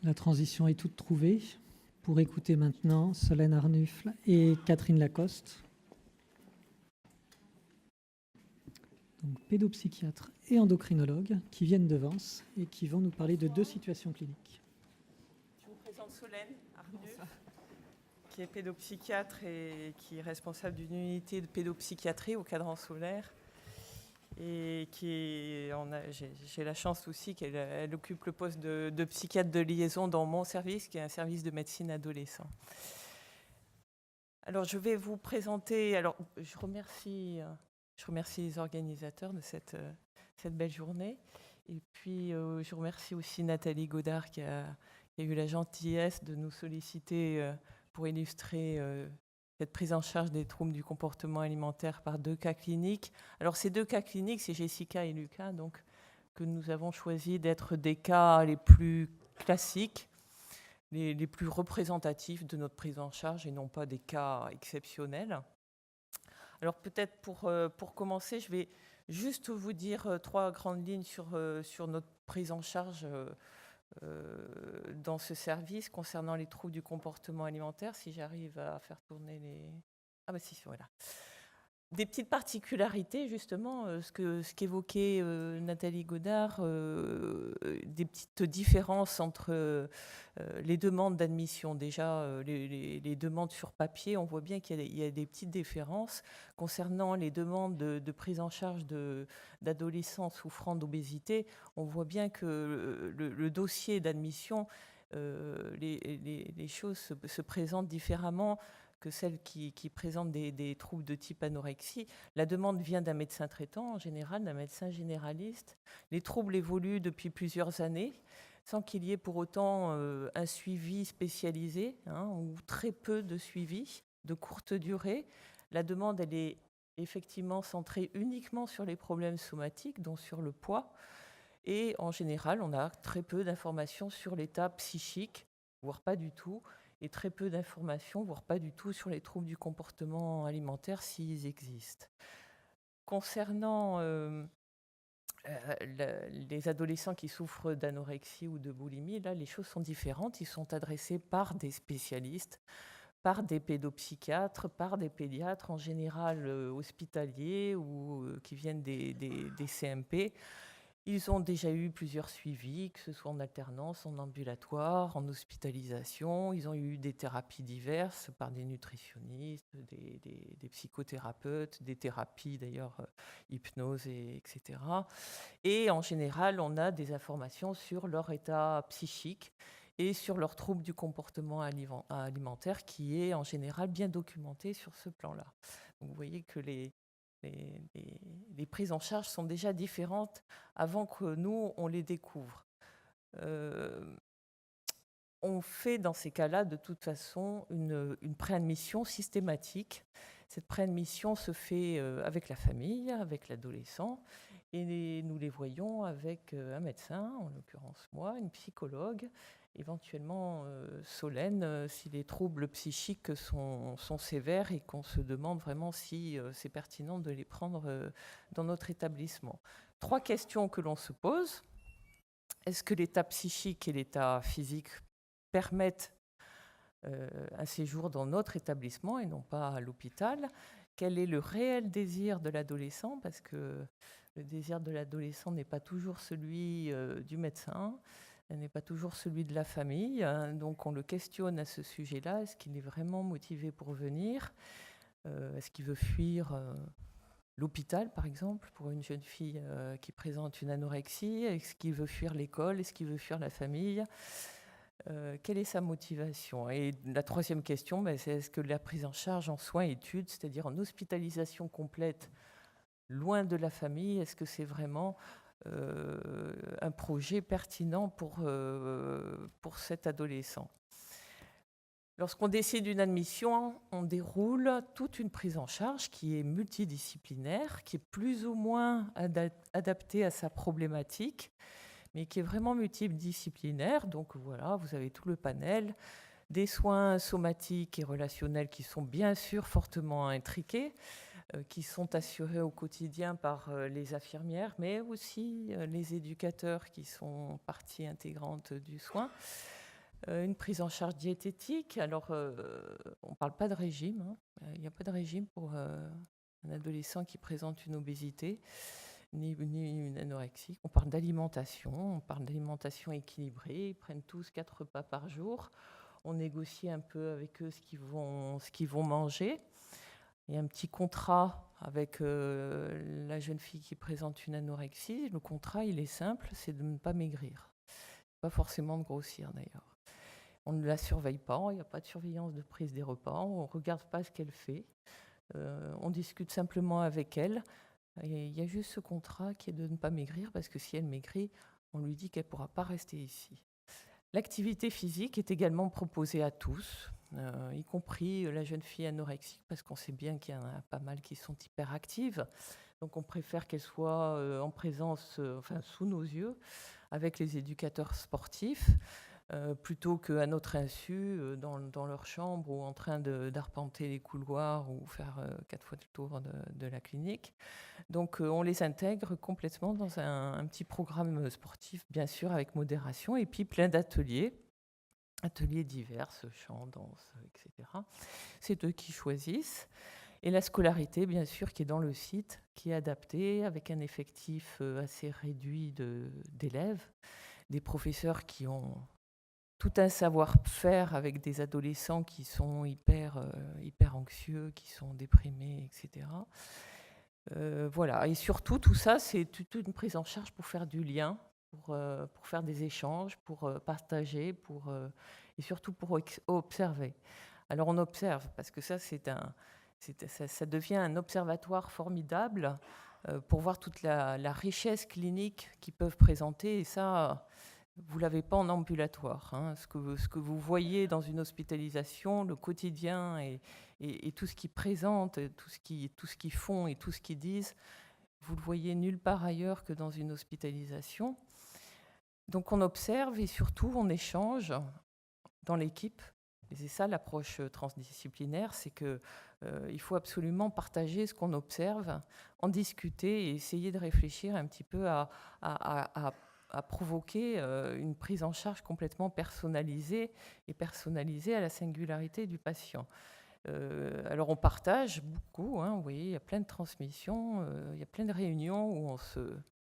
La transition est toute trouvée. Pour écouter maintenant Solène Arnufle et Catherine Lacoste, donc pédopsychiatres et endocrinologues, qui viennent de Vence et qui vont nous parler de deux situations cliniques. Je vous présente Solène Arnufle, qui est pédopsychiatre et qui est responsable d'une unité de pédopsychiatrie au Cadran Solaire. Et j'ai la chance aussi qu'elle occupe le poste de psychiatre de liaison dans mon service, qui est un service de médecine adolescent. Alors, je vais vous présenter. Alors, je remercie les organisateurs de cette belle journée. Et puis, je remercie aussi Nathalie Godard qui a eu la gentillesse de nous solliciter pour illustrer cette prise en charge des troubles du comportement alimentaire par 2 cas cliniques. Alors, ces 2 cas cliniques, c'est Jessica et Lucas, donc, que nous avons choisi d'être des cas les plus classiques, les plus représentatifs de notre prise en charge et non pas des cas exceptionnels. Alors, peut-être pour commencer, je vais juste vous dire 3 grandes lignes sur notre prise en charge dans ce service concernant les troubles du comportement alimentaire, si j'arrive à faire tourner les... Ah bah si, voilà. Des petites particularités, justement, ce qu'évoquait Nathalie Godard, des petites différences entre les demandes d'admission. Déjà, les demandes sur papier, on voit bien qu'il y a des petites différences. Concernant les demandes de prise en charge d'adolescents souffrant d'obésité, on voit bien que le dossier d'admission, les choses se présentent différemment que celles qui présentent des troubles de type anorexie. La demande vient d'un médecin traitant, en général, d'un médecin généraliste. Les troubles évoluent depuis plusieurs années, sans qu'il y ait pour autant un suivi spécialisé, ou très peu de suivi, de courte durée. La demande, elle est effectivement centrée uniquement sur les problèmes somatiques, dont sur le poids. Et en général, on a très peu d'informations sur l'état psychique, voire pas du tout, et très peu d'informations, voire pas du tout, sur les troubles du comportement alimentaire s'ils existent. Concernant les adolescents qui souffrent d'anorexie ou de boulimie, là, les choses sont différentes. Ils sont adressés par des spécialistes, par des pédopsychiatres, par des pédiatres, en général hospitaliers ou qui viennent des CMP. Ils ont déjà eu plusieurs suivis, que ce soit en alternance, en ambulatoire, en hospitalisation. Ils ont eu des thérapies diverses par des nutritionnistes, des psychothérapeutes, des thérapies d'ailleurs, hypnose, etc. Et en général, on a des informations sur leur état psychique et sur leurs troubles du comportement alimentaire qui est en général bien documenté sur ce plan-là. Donc vous voyez que les prises en charge sont déjà différentes avant que nous, on les découvre. On fait dans ces cas-là, de toute façon, une préadmission systématique. Cette préadmission se fait avec la famille, avec l'adolescent, et nous les voyons avec un médecin, en l'occurrence moi, une psychologue, éventuellement Solène, si les troubles psychiques sont sévères et qu'on se demande vraiment si c'est pertinent de les prendre dans notre établissement. 3 questions que l'on se pose. Est-ce que l'état psychique et l'état physique permettent un séjour dans notre établissement et non pas à l'hôpital? Quel est le réel désir de l'adolescent? Parce que le désir de l'adolescent n'est pas toujours celui du médecin, n'est pas toujours celui de la famille. Donc on le questionne à ce sujet-là. Est-ce qu'il est vraiment motivé pour venir? Est-ce qu'il veut fuir l'hôpital, par exemple, pour une jeune fille qui présente une anorexie? Est-ce qu'il veut fuir l'école? Est-ce qu'il veut fuir la famille? Quelle est sa motivation? Et la 3e question, c'est est-ce que la prise en charge en soins-études, c'est-à-dire en hospitalisation complète, loin de la famille, est-ce que c'est vraiment un projet pertinent pour cet adolescent? Lorsqu'on décide d'une admission, on déroule toute une prise en charge qui est multidisciplinaire, qui est plus ou moins adaptée à sa problématique, mais qui est vraiment multidisciplinaire. Donc voilà, vous avez tout le panel des soins somatiques et relationnels qui sont bien sûr fortement intriqués, qui sont assurés au quotidien par les infirmières, mais aussi les éducateurs qui sont partie intégrante du soin. Une prise en charge diététique. Alors, on ne parle pas de régime, hein. Il n'y a pas de régime pour un adolescent qui présente une obésité, ni une anorexie. On parle d'alimentation équilibrée. Ils prennent tous 4 repas par jour. On négocie un peu avec eux ce qu'ils vont manger. Il y a un petit contrat avec la jeune fille qui présente une anorexie. Le contrat, il est simple, c'est de ne pas maigrir. Pas forcément de grossir d'ailleurs. On ne la surveille pas, il n'y a pas de surveillance de prise des repas, on ne regarde pas ce qu'elle fait. On discute simplement avec elle. Et il y a juste ce contrat qui est de ne pas maigrir, parce que si elle maigrit, on lui dit qu'elle ne pourra pas rester ici. L'activité physique est également proposée à tous, y compris la jeune fille anorexique, parce qu'on sait bien qu'il y en a pas mal qui sont hyperactives. Donc on préfère qu'elle soit en présence, sous nos yeux, avec les éducateurs sportifs, plutôt qu'à notre insu, dans leur chambre, ou en train d'arpenter les couloirs, ou faire 4 fois le tour de la clinique. Donc on les intègre complètement dans un petit programme sportif, bien sûr, avec modération, et puis plein d'ateliers divers, chant, danse, etc. C'est eux qui choisissent. Et la scolarité, bien sûr, qui est dans le site, qui est adaptée, avec un effectif assez réduit d'élèves, des professeurs qui ont tout un savoir-faire, avec des adolescents qui sont hyper anxieux, qui sont déprimés, etc. Voilà. Et surtout, tout ça, c'est toute une prise en charge pour faire du lien, pour faire des échanges, pour partager, et surtout pour observer. Alors on observe, parce que ça, ça devient un observatoire formidable pour voir toute la richesse clinique qu'ils peuvent présenter. Et ça, vous ne l'avez pas en ambulatoire, hein. Ce que vous voyez dans une hospitalisation, le quotidien et tout ce qu'ils présentent, tout ce qu'ils font et tout ce qu'ils disent, vous le voyez nulle part ailleurs que dans une hospitalisation. Donc on observe, et surtout on échange dans l'équipe. Et c'est ça l'approche transdisciplinaire, c'est qu'il faut absolument partager ce qu'on observe, en discuter et essayer de réfléchir un petit peu à provoquer une prise en charge complètement personnalisée à la singularité du patient. Alors on partage beaucoup, hein, vous voyez, il y a plein de transmissions, il y a plein de réunions où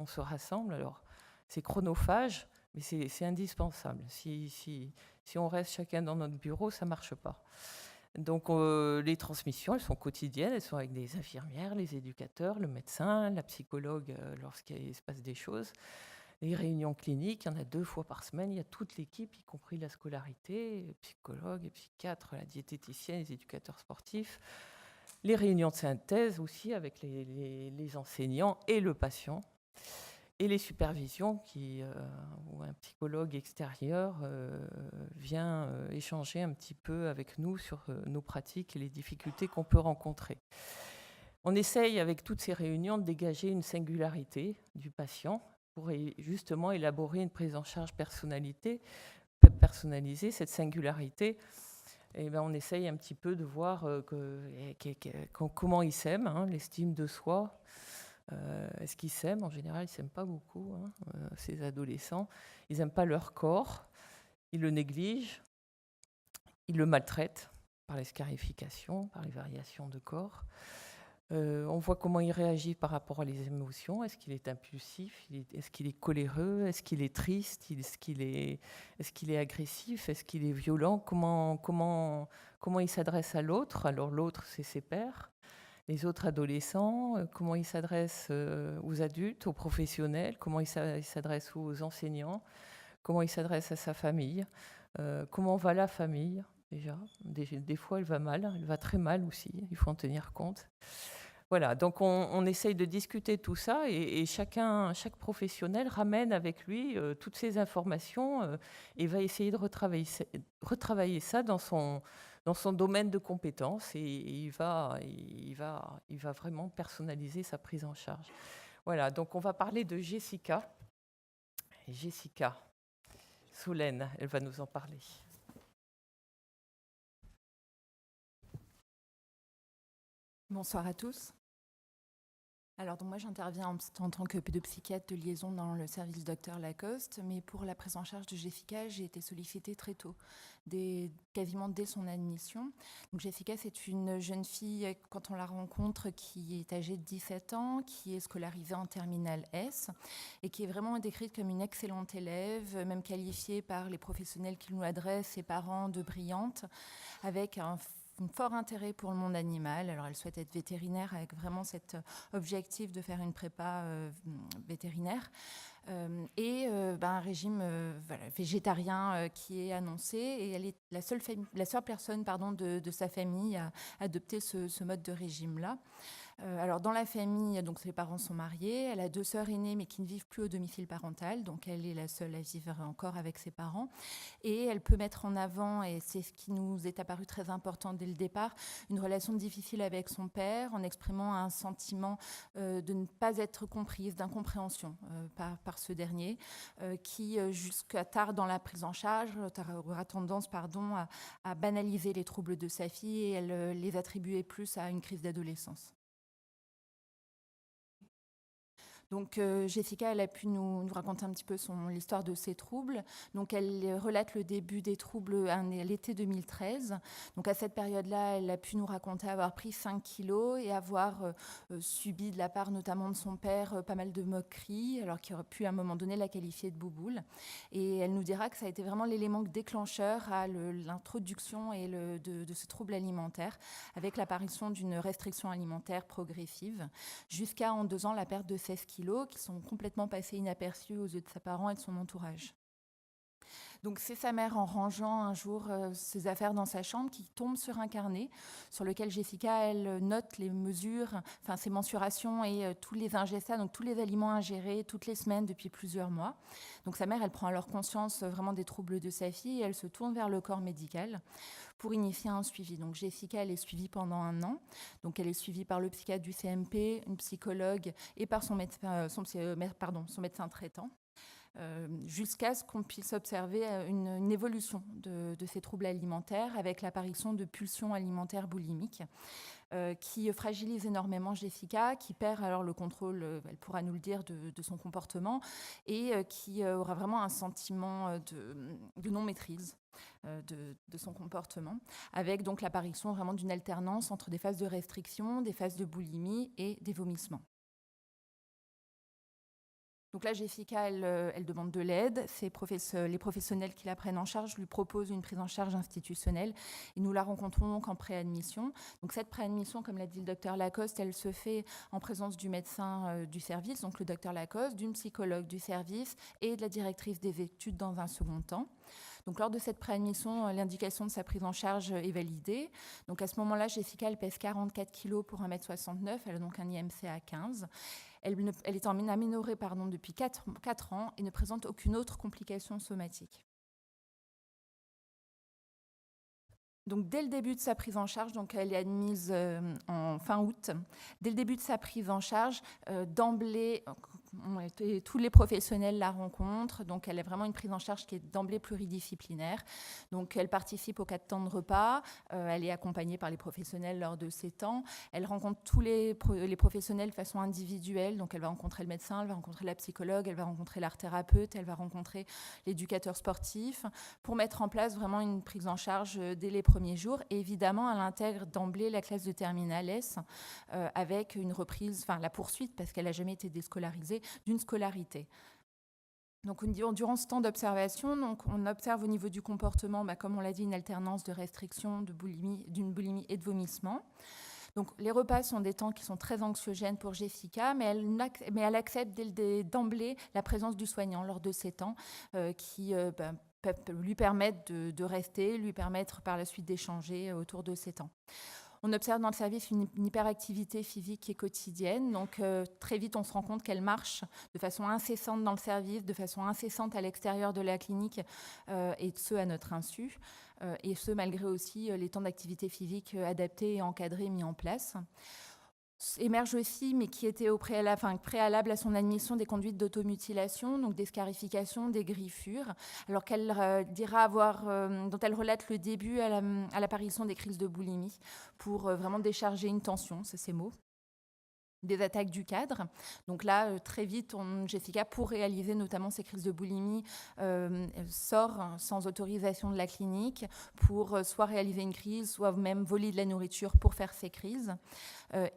on se rassemble. Alors c'est chronophage, mais c'est indispensable. Si on reste chacun dans notre bureau, ça ne marche pas. Donc les transmissions, elles sont quotidiennes, elles sont avec des infirmières, les éducateurs, le médecin, la psychologue lorsqu'il se passe des choses. Les réunions cliniques, il y en a 2 fois par semaine, il y a toute l'équipe, y compris la scolarité, les psychologues, les psychiatres, la diététicienne, les éducateurs sportifs. Les réunions de synthèse aussi avec les enseignants et le patient. Et les supervisions, où un psychologue extérieur vient échanger un petit peu avec nous sur nos pratiques et les difficultés qu'on peut rencontrer. On essaye, avec toutes ces réunions, de dégager une singularité du patient pour justement élaborer une prise en charge personnalisée. Cette singularité, on essaye un petit peu de voir comment ils s'aiment, hein, l'estime de soi. Est-ce qu'ils s'aiment? En général, ils ne s'aiment pas beaucoup, hein, ces adolescents. Ils n'aiment pas leur corps, ils le négligent, ils le maltraitent par les scarifications, par les variations de corps. On voit comment il réagit par rapport à les émotions. Est-ce qu'il est impulsif? Est-ce qu'il est coléreux? Est-ce qu'il est triste? Est-ce qu'il est agressif? Est-ce qu'il est violent? Comment il s'adresse à l'autre? Alors l'autre, c'est ses pairs, les autres adolescents. Comment il s'adresse aux adultes, aux professionnels? Comment il s'adresse aux enseignants? Comment il s'adresse à sa famille? Comment va la famille déjà? Des fois, elle va mal, elle va très mal aussi, il faut en tenir compte. Voilà, donc on essaye de discuter tout ça, et chaque professionnel ramène avec lui toutes ces informations et va essayer de retravailler ça dans son domaine de compétences, et il va vraiment personnaliser sa prise en charge. Voilà, donc on va parler de Jessica. Jessica Solène, elle va nous en parler. Bonsoir à tous. Alors, donc moi, j'interviens en tant que pédopsychiatre de liaison dans le service Dr Lacoste, mais pour la prise en charge de Jessica, j'ai été sollicitée très tôt, quasiment dès son admission. Donc, Jessica, c'est une jeune fille, quand on la rencontre, qui est âgée de 17 ans, qui est scolarisée en terminale S et qui est vraiment décrite comme une excellente élève, même qualifiée par les professionnels qui nous adressent, ses parents, de brillante, avec un fort intérêt pour le monde animal. Alors, elle souhaite être vétérinaire avec vraiment cet objectif de faire une prépa vétérinaire. Un régime végétarien qui est annoncé. Et elle est la seule personne de sa famille à adopter ce mode de régime-là. Alors, dans la famille, donc ses parents sont mariés. Elle a 2 sœurs aînées, mais qui ne vivent plus au domicile parental. Donc, elle est la seule à vivre encore avec ses parents. Et elle peut mettre en avant, et c'est ce qui nous est apparu très important dès le départ, une relation difficile avec son père, en exprimant un sentiment de ne pas être comprise, d'incompréhension par ce dernier, qui, jusqu'à tard dans la prise en charge, aura tendance à banaliser les troubles de sa fille et elle les attribuer plus à une crise d'adolescence. Donc Jessica, elle a pu nous raconter un petit peu l'histoire de ses troubles. Donc elle relate le début des troubles à l'été 2013. Donc à cette période-là, elle a pu nous raconter avoir pris 5 kilos et avoir subi de la part notamment de son père pas mal de moqueries, alors qu'il aurait pu à un moment donné la qualifier de bouboule. Et elle nous dira que ça a été vraiment l'élément déclencheur à l'introduction de ce trouble alimentaire, avec l'apparition d'une restriction alimentaire progressive, jusqu'à en 2 ans la perte de 16 kilos, qui sont complètement passés inaperçus aux yeux de ses parents et de son entourage. Donc c'est sa mère, en rangeant un jour ses affaires dans sa chambre, qui tombe sur un carnet sur lequel Jessica, elle note les mesures, enfin ses mensurations et tous les ingestats, donc tous les aliments ingérés toutes les semaines depuis plusieurs mois. Donc sa mère, elle prend alors conscience vraiment des troubles de sa fille et elle se tourne vers le corps médical pour initier un suivi. Donc Jessica, elle est suivie pendant 1 an. Donc elle est suivie par le psychiatre du CMP, une psychologue et par son médecin traitant. Jusqu'à ce qu'on puisse observer une évolution de ces troubles alimentaires avec l'apparition de pulsions alimentaires boulimiques qui fragilise énormément Jessica, qui perd alors le contrôle, elle pourra nous le dire, de son comportement et qui aura vraiment un sentiment de non-maîtrise de son comportement, avec donc l'apparition vraiment d'une alternance entre des phases de restriction, des phases de boulimie et des vomissements. Donc là, Jessica, elle demande de l'aide. Les professionnels qui la prennent en charge lui proposent une prise en charge institutionnelle. Et nous la rencontrons donc en préadmission. Donc cette préadmission, comme l'a dit le docteur Lacoste, elle se fait en présence du médecin du service, donc le docteur Lacoste, d'une psychologue du service et de la directrice des études dans un second temps. Donc, lors de cette préadmission, l'indication de sa prise en charge est validée. Donc, à ce moment-là, Jessica, elle pèse 44 kg pour 1,69 m. Elle a donc un IMC à 15. Elle est aménorrhée depuis 4 ans et ne présente aucune autre complication somatique. Donc, dès le début de sa prise en charge, donc elle est admise en fin août, dès le début de sa prise en charge, d'emblée, tous les professionnels la rencontrent. Donc, elle a vraiment une prise en charge qui est d'emblée pluridisciplinaire. Donc, elle participe aux 4 temps de repas. Elle est accompagnée par les professionnels lors de ces temps. Elle rencontre tous les professionnels de façon individuelle. Donc, elle va rencontrer le médecin, elle va rencontrer la psychologue, elle va rencontrer l'art thérapeute, elle va rencontrer l'éducateur sportif pour mettre en place vraiment une prise en charge dès les premiers jours. Et évidemment, elle intègre d'emblée la classe de terminale S avec une reprise, la poursuite, parce qu'elle n'a jamais été déscolarisée, d'une scolarité. Donc, durant ce temps d'observation, on observe au niveau du comportement, comme on l'a dit, une alternance de restriction, d'une boulimie et de vomissement. Donc, les repas sont des temps qui sont très anxiogènes pour Jessica, mais elle accepte d'emblée la présence du soignant lors de ces temps qui peuvent lui permettre de rester, lui permettre par la suite d'échanger autour de ces temps. On observe dans le service une hyperactivité physique qui est quotidienne. Donc, très vite, on se rend compte qu'elle marche de façon incessante dans le service, de façon incessante à l'extérieur de la clinique, et ce, à notre insu. Et ce, malgré aussi les temps d'activité physique adaptés et encadrés mis en place. Émerge aussi, mais qui était préalable à son admission, des conduites d'automutilation, donc des scarifications, des griffures, alors qu'elle dira dont elle relate le début à l'apparition des crises de boulimie pour vraiment décharger une tension, c'est ses mots. des attaques du cadre. Donc là, très vite, Jessica, pour réaliser notamment ces crises de boulimie, sort sans autorisation de la clinique pour soit réaliser une crise, soit même voler de la nourriture pour faire ces crises.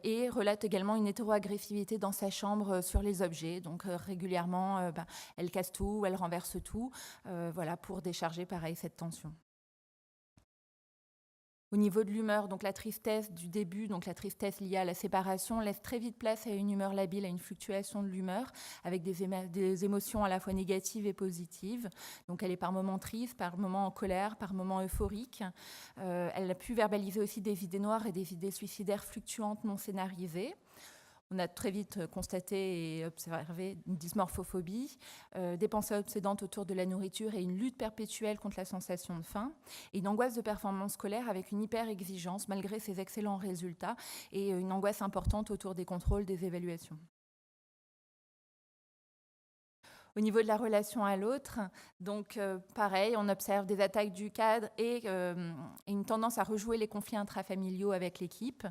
Et relate également une hétéroagressivité dans sa chambre sur les objets. Donc régulièrement, elle casse tout, elle renverse tout, voilà, pour décharger pareil cette tension. Au niveau de l'humeur, donc la tristesse du début, donc la tristesse liée à la séparation, laisse très vite place à une humeur labile, à une fluctuation de l'humeur, avec des émotions à la fois négatives et positives. Donc elle est par moments triste, par moments en colère, par moments euphorique. Elle a pu verbaliser aussi des idées noires et des idées suicidaires fluctuantes non scénarisées. On a très vite constaté et observé une dysmorphophobie, des pensées obsédantes autour de la nourriture et une lutte perpétuelle contre la sensation de faim, et une angoisse de performance scolaire avec une hyper-exigence malgré ses excellents résultats et une angoisse importante autour des contrôles, des évaluations. Au niveau de la relation à l'autre, donc pareil, on observe des attaques du cadre et une tendance à rejouer les conflits intrafamiliaux avec l'équipe,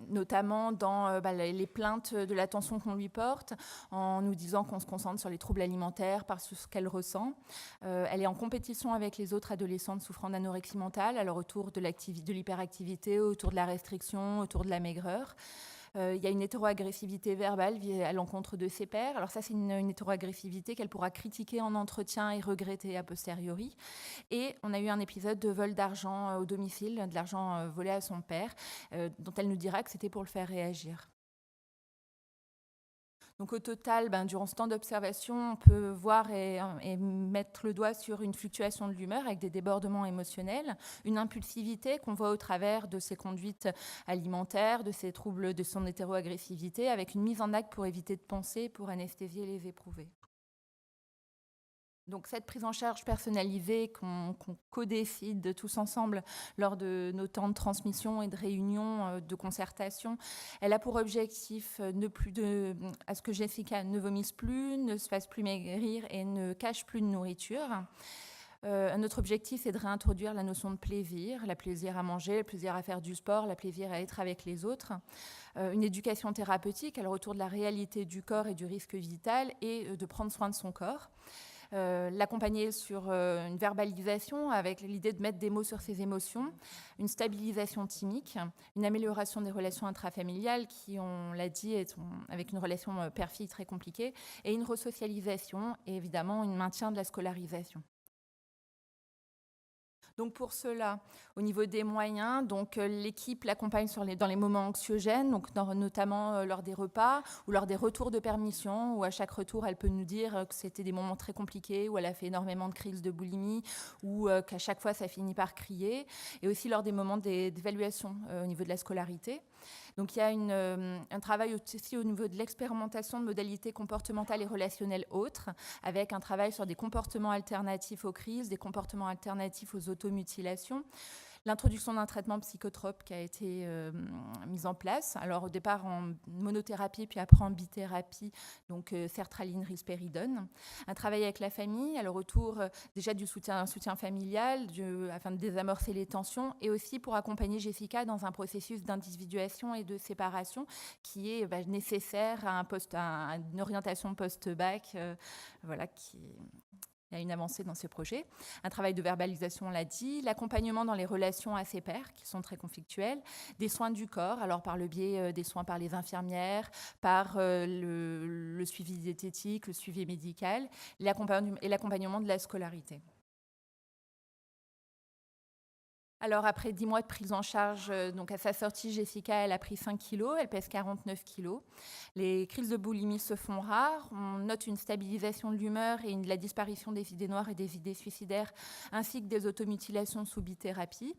notamment dans les plaintes de l'attention qu'on lui porte, en nous disant qu'on se concentre sur les troubles alimentaires, par ce qu'elle ressent. Elle est en compétition avec les autres adolescentes souffrant d'anorexie mentale, alors autour de l'hyperactivité, autour de la restriction, autour de la maigreur. Il y a une hétéroagressivité verbale à l'encontre de ses pairs. Alors ça, c'est une hétéroagressivité qu'elle pourra critiquer en entretien et regretter a posteriori. Et on a eu un épisode de vol d'argent au domicile, de l'argent volé à son père, dont elle nous dira que c'était pour le faire réagir. Donc au total, durant ce temps d'observation, on peut voir et mettre le doigt sur une fluctuation de l'humeur avec des débordements émotionnels, une impulsivité qu'on voit au travers de ses conduites alimentaires, de ses troubles, de son hétéroagressivité, avec une mise en acte pour éviter de penser, pour anesthésier les éprouvés. Donc cette prise en charge personnalisée qu'on co-décide tous ensemble lors de nos temps de transmission et de réunion, de concertation, elle a pour objectif à ce que Jessica ne vomisse plus, ne se fasse plus maigrir et ne cache plus de nourriture. Notre objectif, c'est de réintroduire la notion de plaisir, le plaisir à manger, le plaisir à faire du sport, le plaisir à être avec les autres. Une éducation thérapeutique, alors autour de la réalité du corps et du risque vital et de prendre soin de son corps. L'accompagner sur une verbalisation avec l'idée de mettre des mots sur ses émotions, une stabilisation thymique, une amélioration des relations intrafamiliales qui, on l'a dit, avec une relation père-fille très compliquée, et une resocialisation et évidemment un maintien de la scolarisation. Donc pour cela, au niveau des moyens, donc l'équipe l'accompagne dans les moments anxiogènes, donc notamment lors des repas ou lors des retours de permission, où à chaque retour, elle peut nous dire que c'était des moments très compliqués, où elle a fait énormément de crises de boulimie, ou qu'à chaque fois, ça finit par crier, et aussi lors des moments d'évaluation au niveau de la scolarité. Donc il y a un travail aussi au niveau de l'expérimentation de modalités comportementales et relationnelles autres, avec un travail sur des comportements alternatifs aux crises, des comportements alternatifs aux automutilations. L'introduction d'un traitement psychotrope qui a été mis en place. Alors au départ en monothérapie, puis après en bithérapie, donc sertraline, risperidone. Un travail avec la famille, alors autour déjà du soutien familial, afin de désamorcer les tensions, et aussi pour accompagner Jessica dans un processus d'individuation et de séparation qui est nécessaire à une orientation post-bac, il y a une avancée dans ce projet. Un travail de verbalisation, on l'a dit, l'accompagnement dans les relations à ses pairs, qui sont très conflictuelles, des soins du corps, alors par le biais des soins par les infirmières, par le suivi diététique, le suivi médical, et l'accompagnement de la scolarité. Alors, après 10 mois de prise en charge, donc à sa sortie, Jessica, elle a pris 5 kilos, elle pèse 49 kilos. Les crises de boulimie se font rares. On note une stabilisation de l'humeur et la disparition des idées noires et des idées suicidaires, ainsi que des automutilations sous bithérapie.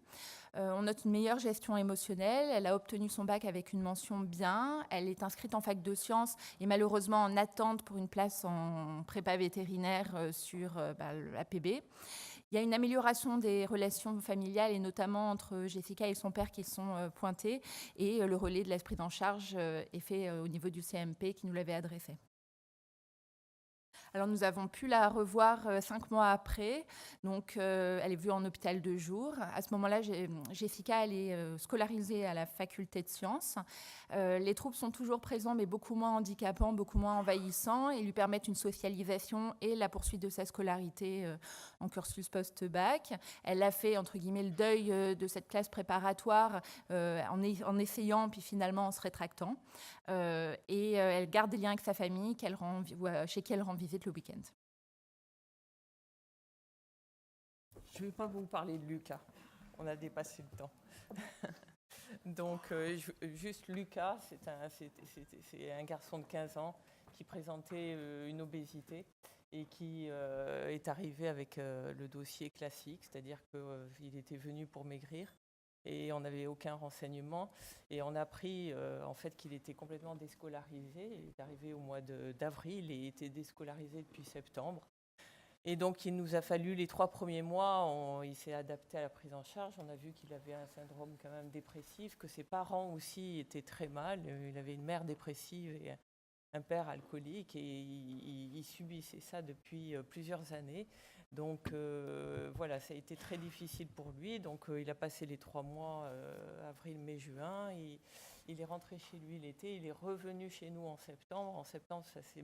On note une meilleure gestion émotionnelle. Elle a obtenu son bac avec une mention bien. Elle est inscrite en fac de sciences et malheureusement en attente pour une place en prépa vétérinaire sur l'APB. Il y a une amélioration des relations familiales et notamment entre Jessica et son père qui sont pointées, et le relais de l'esprit en charge est fait au niveau du CMP qui nous l'avait adressé. Alors, nous avons pu la revoir 5 mois après. Donc, elle est vue en hôpital de jour. À ce moment-là, Jessica, elle est scolarisée à la faculté de sciences. Les troubles sont toujours présents, mais beaucoup moins handicapants, beaucoup moins envahissants. Ils lui permettent une socialisation et la poursuite de sa scolarité en cursus post-bac. Elle a fait, entre guillemets, le deuil de cette classe préparatoire en essayant, puis finalement en se rétractant. Et elle garde des liens avec sa famille chez qui elle rend visite le week-end. Je ne vais pas vous parler de Lucas, on a dépassé le temps. Donc, juste Lucas, c'est un garçon de 15 ans qui présentait une obésité et qui est arrivé avec le dossier classique, c'est-à-dire qu'il était venu pour maigrir et on n'avait aucun renseignement. Et on a appris en fait qu'il était complètement déscolarisé. Il est arrivé au mois d'avril et était déscolarisé depuis septembre. Et donc, il nous a fallu les 3 premiers mois, il s'est adapté à la prise en charge. On a vu qu'il avait un syndrome quand même dépressif, que ses parents aussi étaient très mal. Il avait une mère dépressive et un père alcoolique et il subissait ça depuis plusieurs années. Donc, voilà, ça a été très difficile pour lui. Donc, il a passé les 3 mois, avril, mai, juin. Il est rentré chez lui l'été, il est revenu chez nous en septembre. En septembre, ça s'est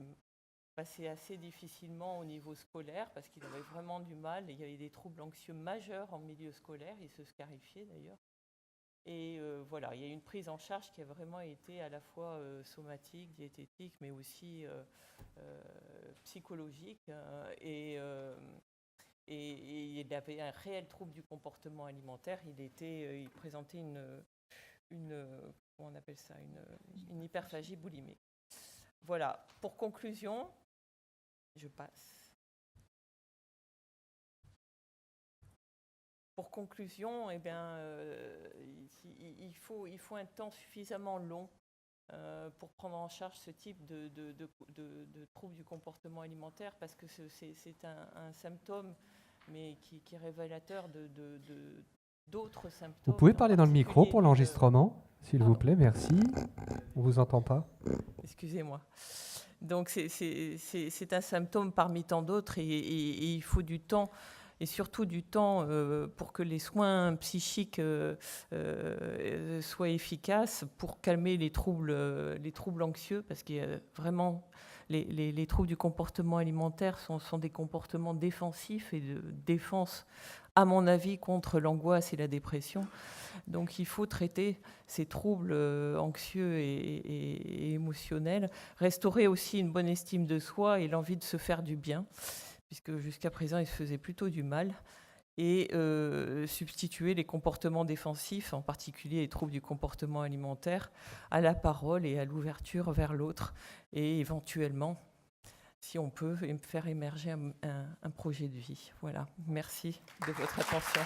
passé assez difficilement au niveau scolaire parce qu'il avait vraiment du mal. Il y avait des troubles anxieux majeurs en milieu scolaire, il se scarifiait d'ailleurs. Et voilà, il y a une prise en charge qui a vraiment été à la fois somatique, diététique, mais aussi psychologique. Et il avait un réel trouble du comportement alimentaire. Il présentait comment on appelle ça, une hyperphagie boulimique. Voilà, pour conclusion, je passe. Pour conclusion, eh bien, il faut un temps suffisamment long pour prendre en charge ce type de troubles du comportement alimentaire parce que c'est un symptôme mais qui est révélateur d'autres symptômes. Vous pouvez parler dans le micro pour l'enregistrement, s'il vous plaît, merci. On ne vous entend pas. Excusez-moi. Donc c'est un symptôme parmi tant d'autres et il faut du temps et surtout du temps pour que les soins psychiques soient efficaces pour calmer les troubles anxieux parce qu'il y a vraiment les troubles du comportement alimentaire sont des comportements défensifs et de défense à mon avis contre l'angoisse et la dépression. Donc il faut traiter ces troubles anxieux et émotionnels, restaurer aussi une bonne estime de soi et l'envie de se faire du bien, puisque jusqu'à présent il se faisait plutôt du mal, et substituer les comportements défensifs, en particulier les troubles du comportement alimentaire, à la parole et à l'ouverture vers l'autre, et éventuellement, si on peut, faire émerger un projet de vie. Voilà, merci de votre attention.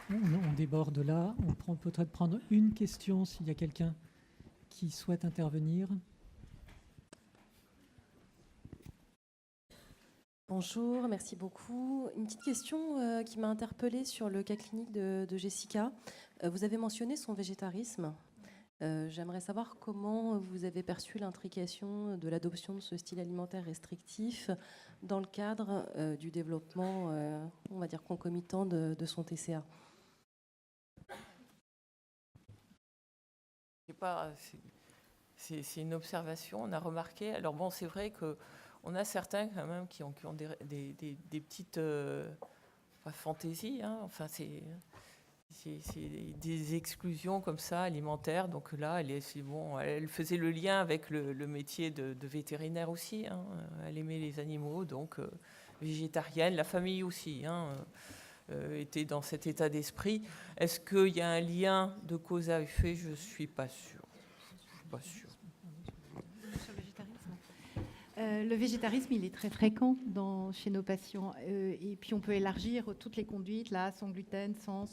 On déborde là. On peut peut-être prendre une question s'il y a quelqu'un qui souhaite intervenir. Bonjour, merci beaucoup. Une petite question qui m'a interpellée sur le cas clinique de Jessica. Vous avez mentionné son végétarisme. J'aimerais savoir comment vous avez perçu l'intrication de l'adoption de ce style alimentaire restrictif dans le cadre du développement, on va dire, concomitant de son TCA. C'est une observation, on a remarqué. Alors bon, c'est vrai qu'on a certains quand même qui ont des petites fantaisies, hein. Enfin, c'est des exclusions comme ça alimentaires. Donc là, elle faisait le lien avec le métier de vétérinaire aussi, hein. Elle aimait les animaux, donc végétarienne. La famille aussi, hein, était dans cet état d'esprit. Est-ce qu'il y a un lien de cause à effet? Je ne suis pas sûre. Sur le végétarisme. Le végétarisme, il est très fréquent chez nos patients. Et puis, on peut élargir toutes les conduites, là, sans gluten, sans.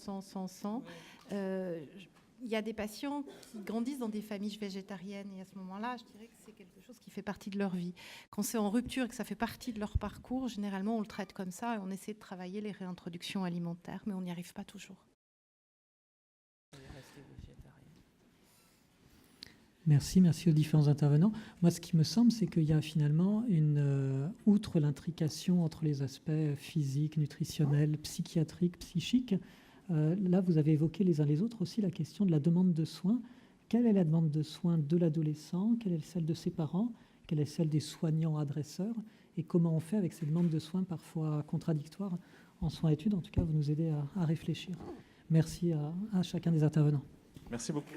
Il y a des patients qui grandissent dans des familles végétariennes. Et à ce moment-là, je dirais que c'est quelque chose qui fait partie de leur vie. Quand c'est en rupture et que ça fait partie de leur parcours, généralement, on le traite comme ça et on essaie de travailler les réintroductions alimentaires, mais on n'y arrive pas toujours. Merci aux différents intervenants. Moi, ce qui me semble, c'est qu'il y a finalement outre l'intrication entre les aspects physiques, nutritionnels, psychiatriques, psychiques, là, vous avez évoqué les uns les autres aussi la question de la demande de soins. Quelle est la demande de soins de l'adolescent? Quelle est celle de ses parents? Quelle est celle des soignants adresseurs? Et comment on fait avec ces demandes de soins parfois contradictoires en soins études? En tout cas, vous nous aidez à réfléchir. Merci à chacun des intervenants. Merci beaucoup.